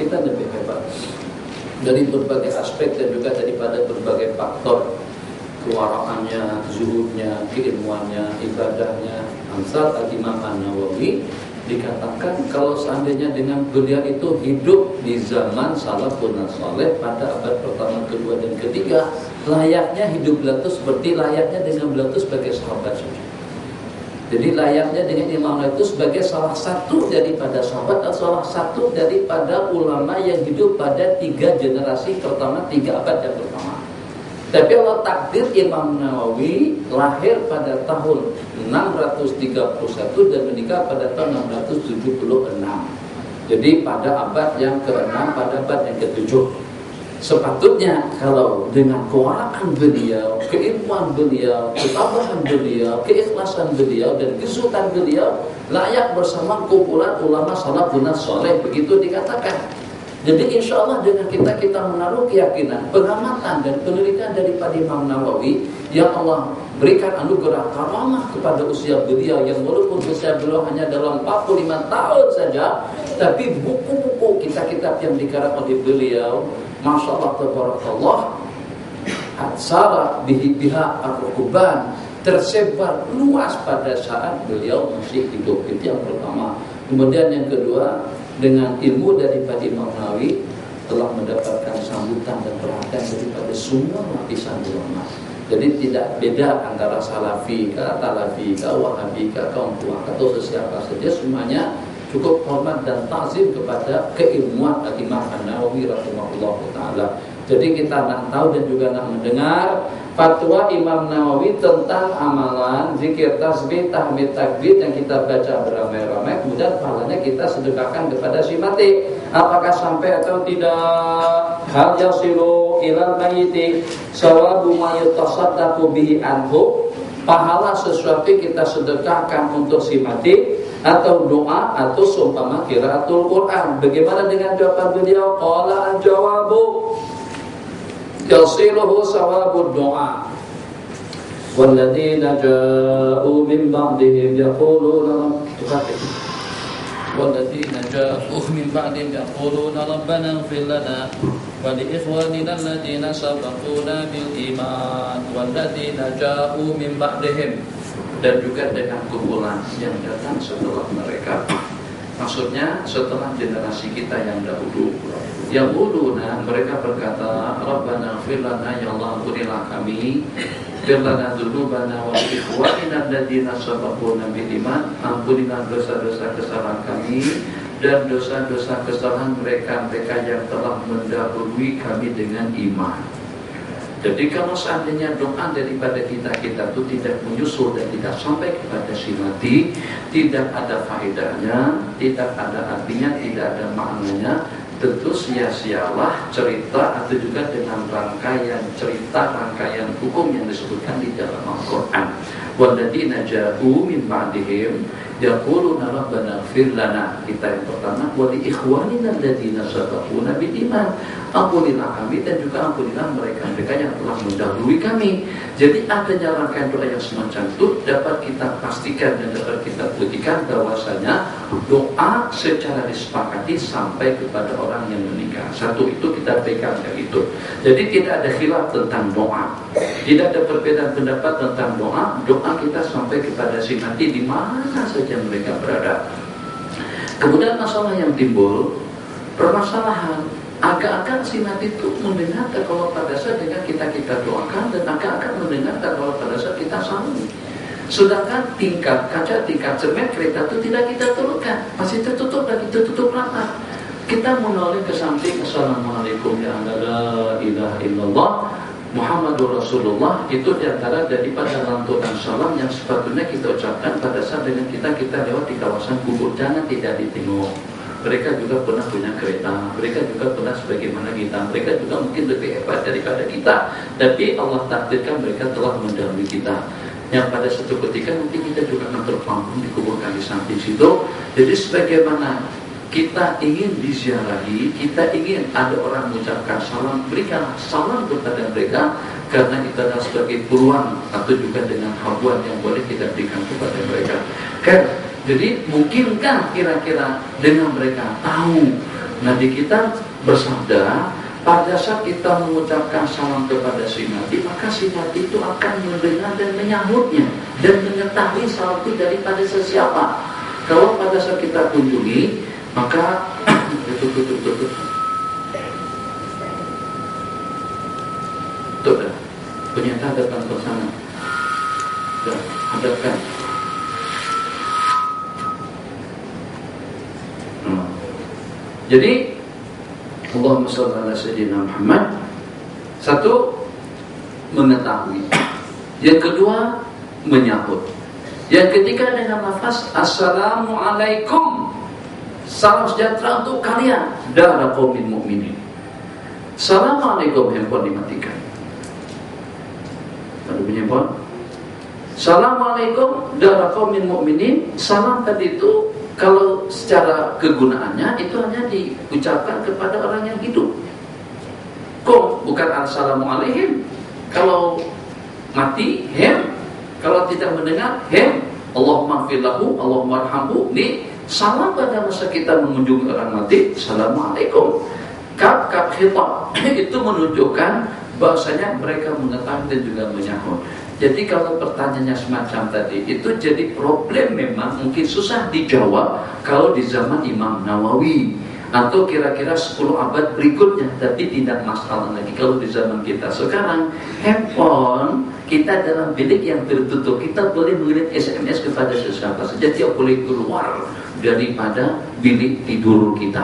kita lebih hebat dari berbagai aspek dan juga daripada berbagai faktor, kewaraannya, zuhudnya, keilmuannya, ibadahnya. Amsal Imam An-Nawawi dikatakan kalau seandainya dengan beliau itu hidup di zaman salafun saleh pada abad pertama, kedua dan ketiga, layaknya hidup beliau itu seperti layaknya dengan beliau itu sebagai sahabat saja. Jadi layaknya dengan Imam Nawawi itu sebagai salah satu daripada sahabat atau salah satu daripada ulama yang hidup pada 3 generasi pertama, 3 abad yang pertama. Tapi Allah takdir Imam Nawawi lahir pada tahun 631 dan meninggal pada tahun 676. Jadi pada abad yang ke-6, pada abad yang ke-7. Sepatutnya kalau dengan kewaraan beliau, keilmuan beliau, ketabahan beliau, keikhlasan beliau dan kesulitan beliau layak bersama kumpulan ulama salafun saleh, begitu dikatakan. Jadi insya Allah dengan kita menaruh keyakinan, pengamatan dan penelitian daripada Imam Nawawi yang Allah berikan anugerah karamah kepada usia beliau yang walaupun usia beliau hanya dalam 45 tahun saja, tapi buku-buku kitab-kitab yang dikarang oleh beliau, Masya Allah, tabarakallah, atsara biha ar-rukuban, tersebar luas pada saat beliau masih hidup. Itu yang pertama. Kemudian yang kedua, dengan ilmu daripada Imam Nawawi telah mendapatkan sambutan dan perhatian daripada semua lapisan ulama. Jadi tidak beda antara salafi, talafi, wahabi, kaum tua atau sesiapa saja, semuanya cukup hormat dan ta'zim kepada keilmuan Imam An-Nawawi rahimahullah ta'ala. Jadi kita nak tahu dan juga nak mendengar fatwa Imam Nawawi tentang amalan zikir, tasbih, tahmid, takbir yang kita baca beramai-ramai, kemudian pahalanya kita sedekahkan kepada si mati. Apakah sampai atau tidak? Hal yasilu ilal mayyiti sawabu ma yutasaddaqu bihi anhu, pahala sesuatu kita sedekahkan untuk si mati, atau doa atau seumpama qiraatul Quran. Bagaimana dengan jawaban beliau? Qala al-jawabu yasiluhu sawabud doa. Walladzina ja'u min ba'dihim yaquluna rabbana ighfir lana wa li ikhwanina alladhina sabaquna bil iman walladzina ja'u min ba'dihim, dan juga dengan kumpulan yang datang setelah mereka. Maksudnya setelah generasi kita yang dahulu. Yang uluna, mereka berkata, Rabbana ighfir lana, ya Allah ampunilah kami, ighfir lana dzunubana wa li ikhwanina alladziina sabaquna bil iman, ampunilah dosa-dosa kesalahan kami dan dosa-dosa kesalahan mereka yang telah mendahului kami dengan iman. Jadi kalau seandainya doa daripada kita itu tidak menyusul dan tidak sampai kepada si mati, tidak ada faedahnya, tidak ada artinya, tidak ada maknanya, tentu sia-sialah cerita atau juga dengan rangkaian cerita, rangkaian hukum yang disebutkan di dalam Al-Quran. Walladzina ja'u min ba'dihim yaquluna rabbana ighfir lana, kita yang pertama, wa li ikhwanina alladziina sabaquna bil iman, ampunilah kami dan juga ampunilah mereka yang telah mendahului kami. Jadi adanya rangkaian doa yang semacam itu dapat kita pastikan dan dapat kita buktikan bahwasanya doa secara disepakati sampai kepada orang yang meninggal. Satu itu kita pegang yang itu. Jadi tidak ada khilaf tentang doa, tidak ada perbedaan pendapat tentang doa. Doa kita sampai kepada si mati di mana saja mereka berada. Kemudian masalah yang timbul, permasalahan agak-agak si mati itu mendengar kalau pada saat dengan kita doakan, dan agak-agak mendengar kalau pada saat kita sambung. Sedangkan tingkat kaca, tingkat cermin kereta itu tidak kita turunkan, masih tertutup lagi, tertutup rata. Kita menoleh ke samping, assalamualaikum ya la ilaha illallah Muhammadur Rasulullah, itu diantara daripada lantunan salam yang sepatutnya kita ucapkan pada saat dengan kita lewat di kawasan kubur. Jangan tidak ditengok. Mereka juga pernah punya kereta, mereka juga pernah sebagaimana kita, mereka juga mungkin lebih hebat daripada kita, tapi Allah takdirkan mereka telah mendahului kita, yang pada suatu ketika nanti kita juga akan terpampung dikuburkan di samping situ. Jadi sebagaimana kita ingin diziarahi, kita ingin ada orang mengucapkan salam, berikan salam kepada mereka, karena itu adalah sebagai peluang atau juga dengan habuan yang boleh kita berikan kepada mereka. Jadi mungkinkah kira-kira dengan mereka tahu Nabi kita bersabda, pada saat kita mengucapkan salam kepada si Nabi, maka si Nabi itu akan mendengar dan menyahutnya dan mengetahui salam itu daripada sesiapa. Kalau pada saat kita kunjungi, maka tutup. Tuh dah, ternyata datang ke sana. Dah, hadapkan. Jadi Allahumma shalli ala sayyidina Muhammad. Satu, mengetahui. Yang kedua, menyahut. Yang ketiga dengan lafaz Assalamualaikum, salam sejahtera untuk kalian, dara qaumin mukminin. Assalamualaikum, handphone dimatikan. Ada bunyi handphone. Assalamualaikum dara qaumin mukminin. Salam tadi itu kalau secara kegunaannya itu hanya diucapkan kepada orang yang hidup. Kok bukan assalamualaikum. Kalau mati, hem. Kalau tidak mendengar, hem. Allahumma firlahu, Allahumma arhamhu. Ini salam pada masa kita mengunjungi orang mati. Assalamualaikum. Kap khitab itu menunjukkan bahwasanya mereka mengetahui dan juga menyahut. Jadi kalau pertanyaannya semacam tadi, itu jadi problem memang mungkin susah dijawab kalau di zaman Imam Nawawi atau kira-kira 10 abad berikutnya, tapi tidak masalah lagi kalau di zaman kita sekarang. Handphone kita dalam bilik yang tertutup, kita boleh mengirim SMS kepada siapa saja, tidak boleh keluar daripada bilik tidur kita.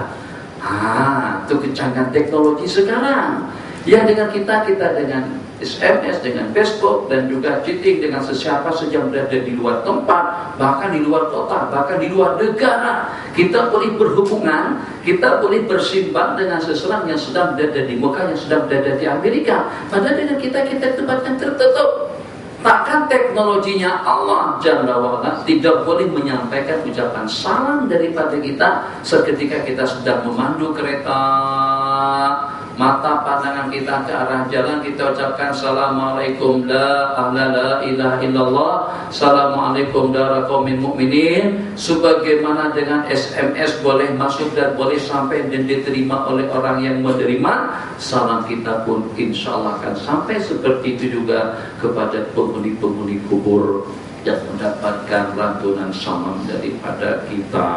Itu kecanggihan teknologi sekarang. Ya dengan kita dengan SMS, dengan Facebook, dan juga chatting dengan sesiapa saja berada di luar tempat, bahkan di luar kota, bahkan di luar negara. Kita boleh berhubungan, kita boleh bersimbang dengan seseorang yang sedang berada di Mekah, yang sedang berada di Amerika. Padahal dengan kita tempat yang tertutup. Takkan teknologinya Allah Jalla wa'ala tidak boleh menyampaikan ucapan salam daripada kita seketika kita sedang memandu kereta, mata pandangan kita ke arah jalan, kita ucapkan Assalamualaikum la ilaha illallah, Assalamualaikum dara qaumin mukminin. Sebagaimana dengan SMS boleh masuk dan boleh sampai dan diterima oleh orang yang menerima, salam kita pun insya Allah akan sampai seperti itu juga kepada penghuni-penghuni kubur yang mendapatkan lantunan salam daripada kita.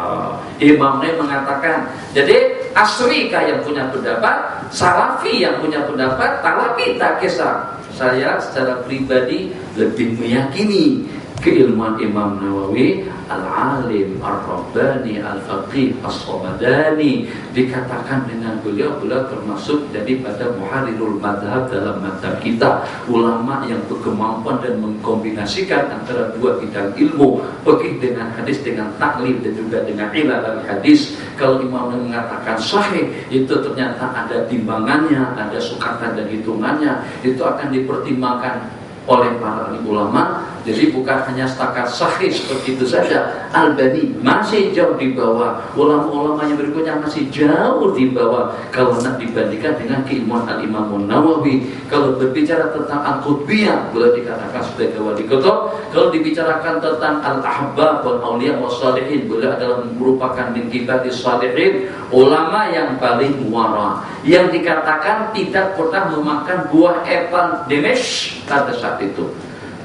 Imam Nawawi mengatakan, jadi Asrika yang punya pendapat, Salafi yang punya pendapat, Talabi tak kisah. Saya secara pribadi lebih meyakini keilmuan Imam Nawawi, al-alim, ar-rabbani, al-faqih, as-somadani. Dikatakan dengan beliau termasuk daripada muharirul madhab dalam madhab kita, ulama yang berkemampuan dan mengkombinasikan antara dua bidang ilmu, fikih dengan hadis, dengan taklif dan juga dengan ilal hadis. Kalau Imam Nawawi mengatakan sahih, itu ternyata ada timbangannya, ada sukatan dan hitungannya, itu akan dipertimbangkan oleh para ulama. Jadi bukan hanya setakat sahih seperti itu saja. Albani masih jauh di bawah, ulama-ulama yang berikutnya masih jauh di bawah kalau nak dibandingkan dengan keilmuan al-Imam Nawawi. Kalau berbicara tentang al-qutbiyah, boleh dikatakan sebagai wali kutub. Kalau dibicarakan tentang al-ahbab wal auliya was salihin, beliau adalah merupakan min kibaris salihin, ulama yang paling muara, yang dikatakan tidak pernah memakan buah apel Damesh pada saat itu.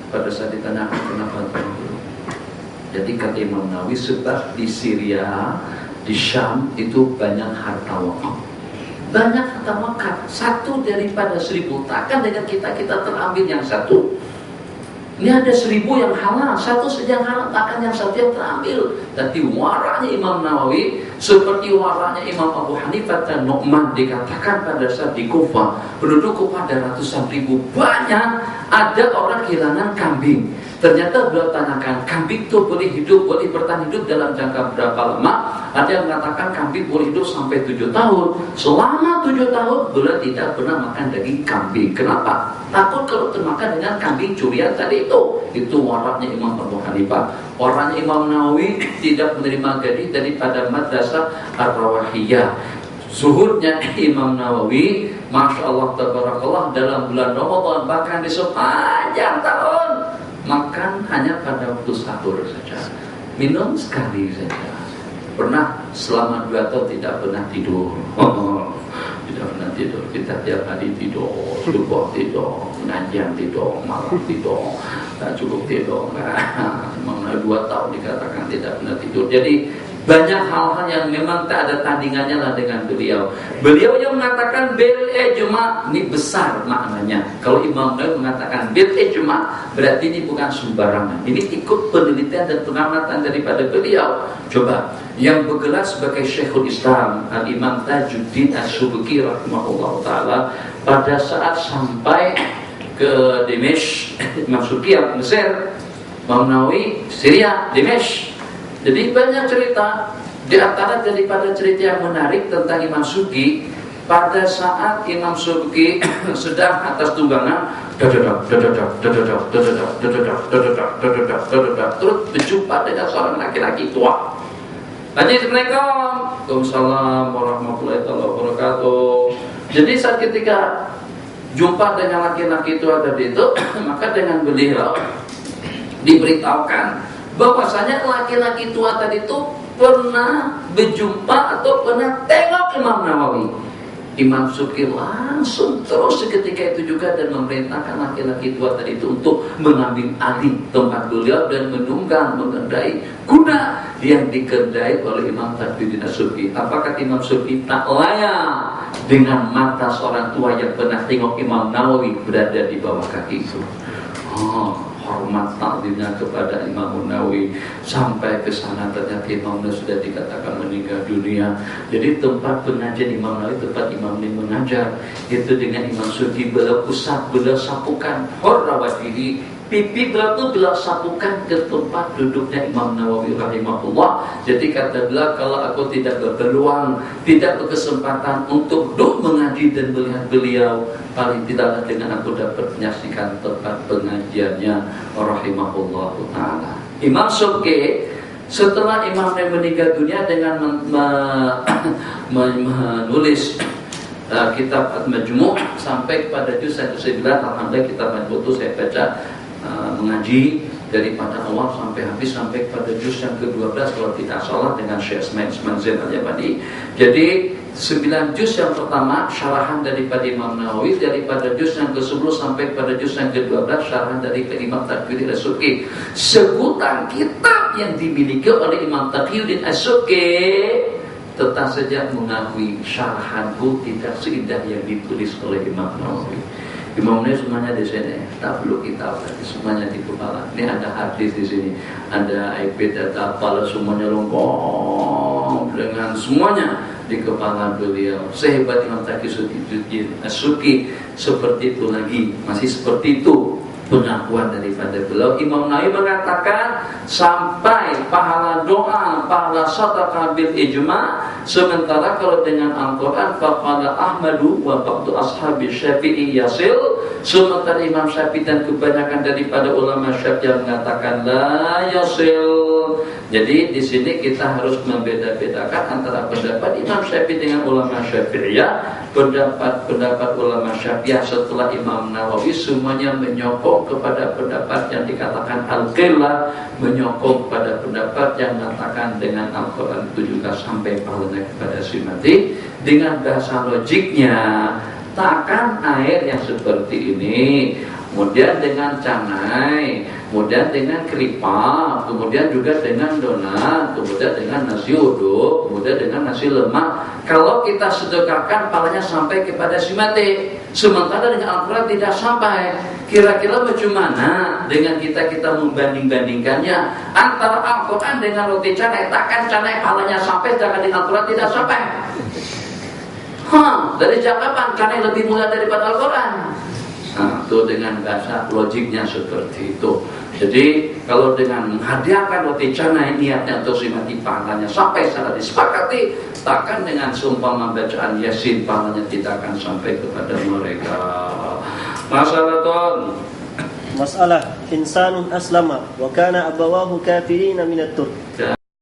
Pada saat ditanyakan kenapa dulu. Jadi kata Imam Nawawi, sebab di Syria, di Syam itu banyak harta wakaf. Banyak harta wakaf, satu daripada 1000. Takkan dengan kita terambil yang satu. Ini ada 1000 yang halal, satu saja yang halal, takkan yang satu yang terambil. Tapi waranya Imam Nawawi seperti waranya Imam Abu Hanifah dan Nu'man. Dikatakan pada saat di Kufah, penduduk Kufah ada ratusan ribu, banyak. Ada orang kehilangan kambing. Ternyata beliau tanyakan, kambing itu boleh hidup, boleh bertahan hidup dalam jangka berapa lama? Ada yang mengatakan kambing boleh hidup sampai 7 tahun. Selama 7 tahun beliau tidak pernah makan daging kambing. Kenapa? Takut kalau termakan dengan kambing curian tadi itu. Itu waraknya Imam Abu Hanifah. Orangnya Imam Nawawi tidak menerima gaji daripada madrasah Ar-Rawahiyah. Zuhurnya Imam Nawawi, Masya Allah tabarakallah, dalam bulan Ramadan bahkan di sepanjang tahun makan hanya pada waktu sahur saja, minum sekali saja. Pernah selama 2 tahun tidak pernah tidur. Tidak pernah tidur. Kita tiap hari tidur, subuh tidur, ngajian tidur, malam tidur, tak cukup tidur. Mengenai 2 tahun dikatakan tidak pernah tidur. Jadi banyak hal-hal yang memang tak ada tandingannya lah dengan beliau. Beliau yang mengatakan bil ijma, ini besar maknanya. Kalau Imam Nawawi mengatakan bil ijma, berarti ini bukan sembarangan. Ini ikut penelitian dan pengamatan daripada beliau. Coba, yang bergelar sebagai Syekhul Islam Al-Imam Tajuddin As-Subki rahimahullah ta'ala, pada saat sampai ke Dimashq, Imam Subki Mesir, Imam Nawawi Syria, Dimashq. Jadi banyak cerita. Di antara daripada cerita yang menarik tentang Imam Subki, pada saat Imam Subki sedang atas tunggangan, terus berjumpa dengan seorang laki-laki tua. Assalamualaikum. Waalaikumsalam warahmatullahi wabarakatuh. Jadi saat ketika jumpa dengan laki-laki tua tadi itu, maka dengan beliau diberitahukan bahwasanya laki-laki tua tadi itu pernah berjumpa atau pernah tengok Imam Nawawi. Imam Subki langsung terus seketika itu juga dan memerintahkan laki-laki tua tadi itu untuk mengambil alih tempat beliau dan mengendai kuda yang dikendai oleh Imam Tajuddin As-Subki. Apakah Imam Subki tak layak dengan mata seorang tua yang pernah tengok Imam Nawawi berada di bawah kaki itu? Hormat takdirnya kepada Imam Nawawi. Sampai ke sana ternyata Imam Nawawi sudah dikatakan meninggal dunia. Jadi tempat pengajian Imam Nawawi, tempat Imam Nawawi mengajar, itu dengan Imam Subki beliau usap, beliau sapukan horrawatihi, pipi beliau itu beliau sapukan ke tempat duduknya Imam Nawawi rahimahullah. Jadi kata beliau, kalau aku tidak berpeluang, tidak berkesempatan untuk duduk mengaji dan melihat beliau, paling tidaklah dengan aku dapat menyaksikan tempat pengajiannya rahimahullah ta'ala. Imam Subki setelah Imam Nawawi meninggal dunia dengan menulis kitab Al-Majmu' sampai kepada juz 9, alhamdulillah kitab Al-Majmu' itu saya baca mengaji daripada awal sampai habis, sampai kepada juz yang ke-12 kalau tidak salah dengan Syekh Ismail Zain Al-Jabari. Jadi 9 juz yang pertama syarahan daripada Imam Nawawi, daripada juz yang ke-10 sampai pada juz yang ke-12 syarahan dari Imam Tajuddin As-Subki. Sebutan kitab yang dimiliki oleh Imam Tajuddin As-Subki tetap saja mengakui syarahanku tidak seindah yang ditulis oleh Imam Nawawi. Imam Nawawi semuanya di sini, tak perlu kita semuanya di kepala. Ini ada hadis di sini, ada iPad, ada apalah, semuanya lengkap dengan semuanya di kepala beliau. Sehebat Imam Tajuddin As-Subki seperti itu lagi, masih seperti itu pengakuan daripada beliau. Imam Nawawi mengatakan sampai pahala doa, pahala sedekah bil ijma', sementara kalau dengan Al-Quran faqala Ahmadu wa ba'du ashabi Syafi'i yasil, sementara Imam Syafi'i dan kebanyakan daripada ulama Syafi'i yang mengatakan la yasil. Jadi di sini kita harus membeda-bedakan antara pendapat Imam Syafi'i dengan ulama Syafi'iyah. Pendapat ulama Syafi'iyah setelah Imam Nawawi semuanya menyokong kepada pendapat yang dikatakan al-qillah, menyokong kepada pendapat yang mengatakan dengan Al-Quran itu juga sampai pahalanya kepada si mati. Dengan bahasa logiknya, takkan air yang seperti ini, kemudian dengan canai, kemudian dengan keripik, kemudian juga dengan donat, kemudian dengan nasi uduk, kemudian dengan nasi lemak, kalau kita sedekahkan palanya sampai kepada si mati. Sementara dengan Al-Quran tidak sampai. Kira-kira bagaimana dengan kita membanding-bandingkannya antara Al-Quran dengan roti canai? Takkan canai palanya sampai, sedangkan dengan Al-Quran tidak sampai. Dari kapan canai lebih mulia daripada Al-Quran? Itu dengan bahasa logiknya seperti itu. Jadi kalau dengan menghadiahkan roti canai niatnya untuk si mati, pahalanya sampai secara disepakati. Takkan dengan seumpama bacaan Yasin pahalanya tidak akan sampai kepada mereka. Masalah insanun aslama wa kana abawahu kafirina minat turk